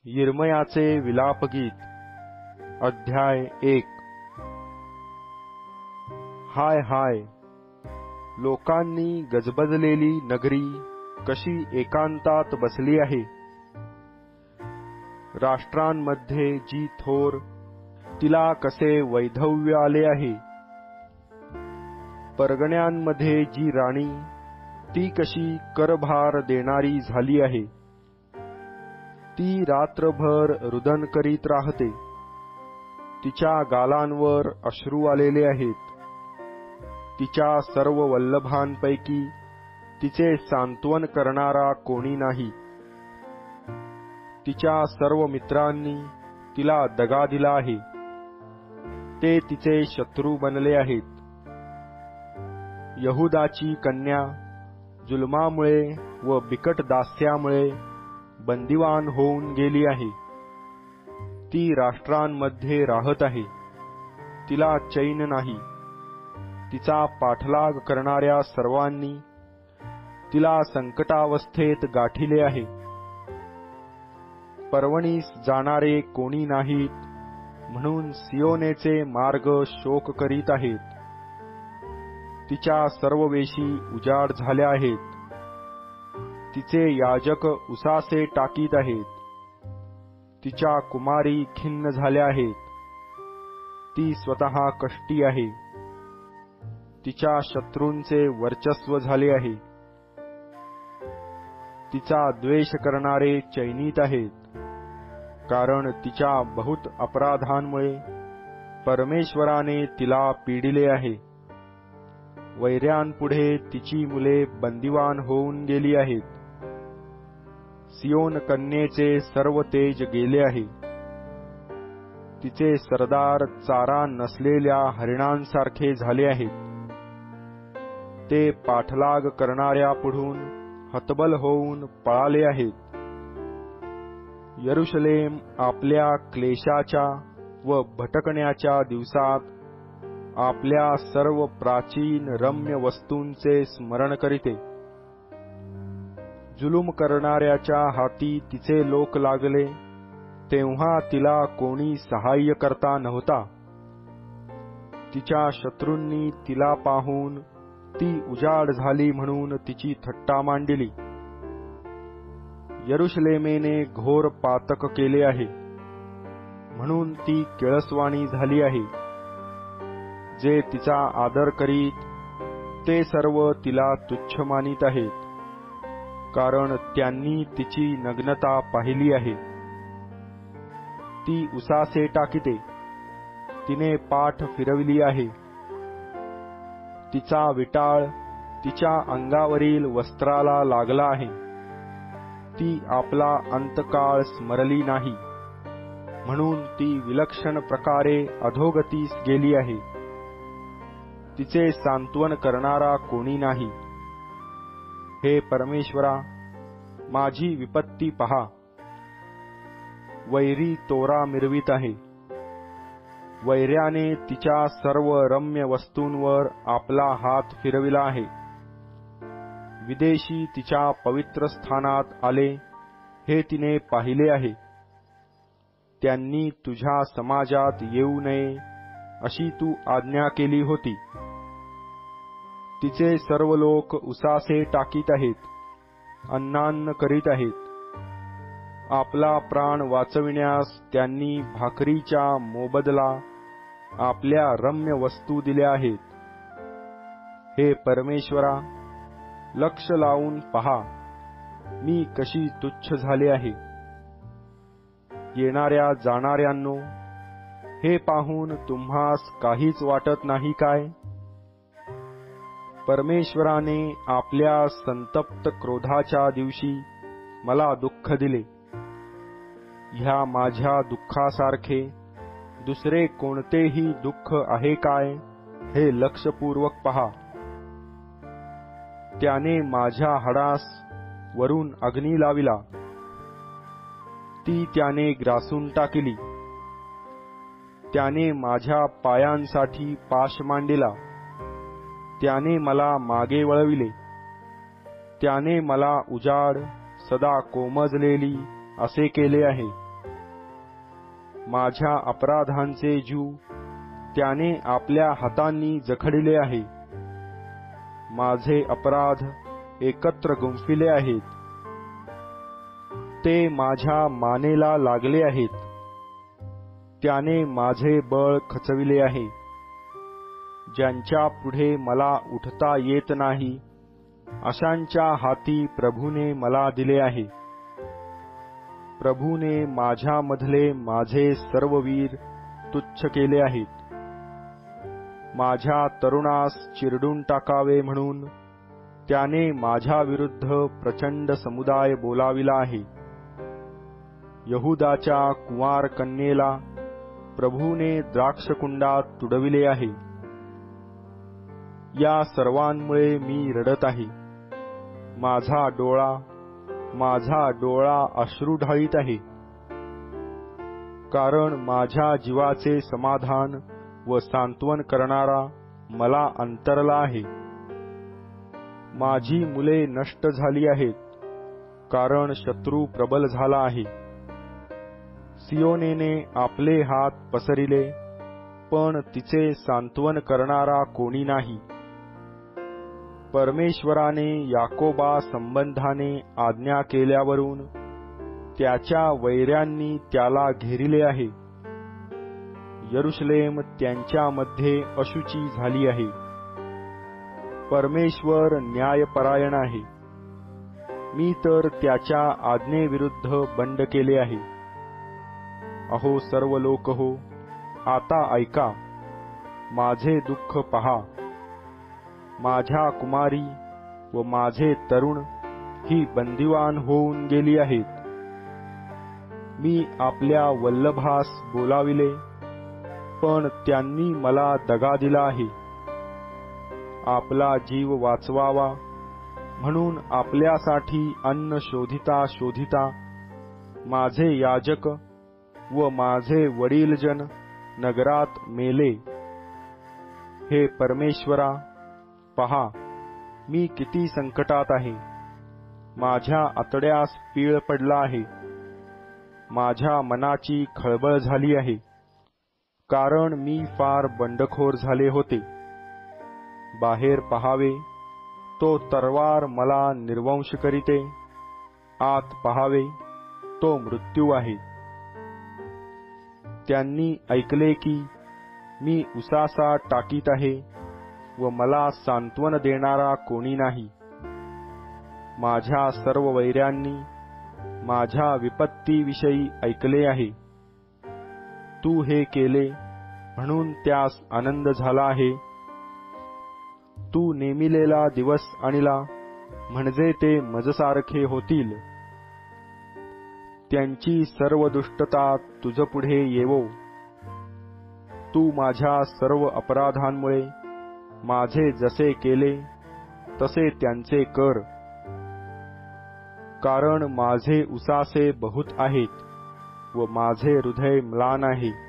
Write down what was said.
यिर्मयाचे विलापगीत अध्याय 1। हाय हाय, लोकांनी गजबजलेली नगरी कशी एकांतात बसली आहे। राष्ट्रांमध्ये जी थोर, तिला कसे वैधव्य आले आहे। परगण्यांमध्ये जी राणी, ती कशी करभार देणारी झाली आहे। ती रात्रभर रुदन करीत राहते, तिच्या गालांवर अश्रू आलेले आहेत। तिच्या सर्व वल्लभांपैकी तिचे सांत्वन करणारा कोणी नाही। तिच्या सर्व मित्रांनी तिला दगा दिला आहे, ते तिचे शत्रू बनले आहेत। यहुदाची कन्या जुलमामुळे व बिकट दास्यामुळे बंदिवान होऊन गेली आहे। ती राष्ट्रांमध्ये राहत आहे, तिला चैन नाही। तिचा पाठलाग करणाऱ्या सर्वांनी तिला संकटावस्थेत गाठिले आहे। पर्वणीस जाणारे कोणी नाहीत, म्हणून सियोनेचे मार्ग शोक करीत आहेत। तिच्या सर्व वेशी उजाड झाल्या आहेत, तिचे याजक उसासे टाकीत आहेत। तिच्या कुमारी खिन्न झाल्या आहेत, ती स्वतः कष्टी आहे। तिच्या शत्रूंचे वर्चस्व झाले आहे, तिचा द्वेष करणारे चैनीत आहेत। कारण तिच्या बहुत अपराधांमुळे परमेश्वराने तिला पीडिले आहे। वैऱ्यांपुढे तिची मुले बंदिवान होऊन गेली आहेत। सियोन कन्येचे सर्व तेज गेले आहे, तिचे सरदार चारा नसलेल्या हरिणांसारखे झाले आहेत। ते पाठलाग करणाऱ्या पुढून हतबल होऊन पळाले आहेत। यरुशलेम आपल्या क्लेशाच्या व भटकण्याच्या दिवसात आपल्या सर्व प्राचीन रम्य वस्तूंचे स्मरण करीते। जुलूम करणाऱ्याच्या हाती तिचे लोक लागले, तेव्हा तिला कोणी सहाय्य करता नव्हता। तिच्या शत्रूंनी तिला पाहून ती उजाड झाली म्हणून तिची थट्टा मांडली। यरुशलेमेने घोर पातक केले आहे, म्हणून ती किळसवाणी झाली आहे। जे तिचा आदर करीत, ते सर्व तिला तुच्छ मानित आहेत, कारण त्यांनी तिची नग्नता पाहिली आहे। ती उसासे टाकीते, तिने पाठ फिरविली आहे। तिचा विटाळ तिच्या अंगावरील वस्त्राला लागला आहे। ती आपला अंतकाळ स्मरली नाही, म्हणून ती विलक्षण प्रकारे अधोगतीस गेली आहे। तिचे सांत्वन करणारा कोणी नाही। हे परमेश्वरा, माझी विपत्ती पहा। वैरी तोरा मिरवित आहे, वैऱ्याने तिच्या सर्व रम्य वस्तूंवर आपला हात फिरविला आहे। विदेशी तिच्या पवित्र स्थानात आले, हे तिने पाहिले आहे। त्यांनी तुझ्या समाजात येऊ नये अशी तू आज्ञा केली होती। तिचे सर्व लोक उसासे टाकीत आहेत, अन्नान्न करीत आहेत। आपला प्राण वाचविण्यास त्यांनी भाकरीच्या मोबदला आपल्या रम्य वस्तू दिल्या आहेत। हे परमेश्वरा, लक्ष लावून पहा, मी कशी तुच्छ झाले आहे। येणाऱ्या जाणाऱ्यांनो, हे पाहून तुम्हास काहीच वाटत नाही काय? परमेश्वराने आपल्या संतप्त क्रोधाच्या दिवशी मला दुःख दिले। ह्या माझ्या दुःखासारखे दुसरे कोणतेही दुःख आहे काय, हे लक्षपूर्वक पहा। त्याने माझ्या हाडास वरून अग्नी लाविला, ती त्याने ग्रासून टाकली। त्याने माझ्या पायांसाठी पाश मांडिला, त्याने मला मागे वळविले। त्याने मला उजाड सदा कोमजलेली असे केले आहे। माझ्या अपराधांचे जू त्याने आपल्या हातांनी जखडिले आहे. माझे अपराध एकत्र गुंफिले आहेत, ते माझ्या मानेला लागले आहेत. त्याने माझे बळ खचविले आहे. ज्यांच्या पुढे मला उठता येत नाही अशांच्या हाती प्रभूने मला दिले आहे. प्रभूने माझ्यामधले माझे सर्व वीर तुच्छ केले आहेत. माझ्या तरुणास चिरडून टाकावे म्हणून त्याने माझ्या विरुद्ध प्रचंड समुदाय बोलाविला आहे. यहुदाच्या कुंवार कन्येला प्रभूने द्राक्षकुंडात तुडविले आहे. या सर्वांमुळे मी रडत आहे. माझा डोळा अश्रू ढाळीत आहे. कारण माझ्या जीवाचे समाधान व सांत्वन करणारा मला अंतरला आहे. माझी मुले नष्ट झाली आहेत, कारण शत्रू प्रबल झाला आहे. सियोनेने आपले हात पसरिले, पण तिचे सांत्वन करणारा कोणी नाही. परमेश्वराने याकोबा संबंधाने आज्ञा केल्यावरून त्याच्या वैऱ्यांनी त्याला घेरिले आहे. यरुशलेम त्यांच्यामध्ये अशुची झाली आहे. परमेश्वर न्यायपरायण आहे. मी तर त्याच्या आज्ञेविरुद्ध बंड केले आहे. अहो सर्व लोक हो, आता ऐका, माझे दुःख पहा. माझ्या कुमारी व माझे तरुण ही बंदिवान होऊन गेली आहेत. मी आपल्या वल्लभास बोलाविले, पण त्यांनी मला दगा दिला आहे. आपला जीव वाचवावा म्हणून आपल्यासाठी अन्न शोधिता शोधिता माझे याजक व माझे वडीलजन नगरात मेले. हे परमेश्वरा, पहा, मी किती संकटात आहे. माझ्या आतड्यास पीळ पडला आहे. माझ्या मनाची खळबळ झाली आहे, कारण मी फार बंडखोर झाले होते. बाहेर पहावे, तो तरवार मला निर्वंश करीते. आत पहावे, तो मृत्यू आहे. त्यांनी ऐकले की मी उसासा टाकीत आहे व मला सांत्वन देणारा कोणी नाही. माझ्या सर्व वैऱ्यांनी माझ्या विपत्तीविषयी ऐकले आहे. तू हे केले म्हणून त्यास आनंद झाला आहे. तू नेमिलेला दिवस आणला म्हणजे ते मजसारखे होतील. त्यांची सर्व दुष्टता तुझपुढे येवो. तू माझ्या सर्व अपराधांमुळे माझे जसे केले तसे त्यांचे कर. कारण माझे उसासे बहुत आहेत व माझे हृदय म्लान आहे.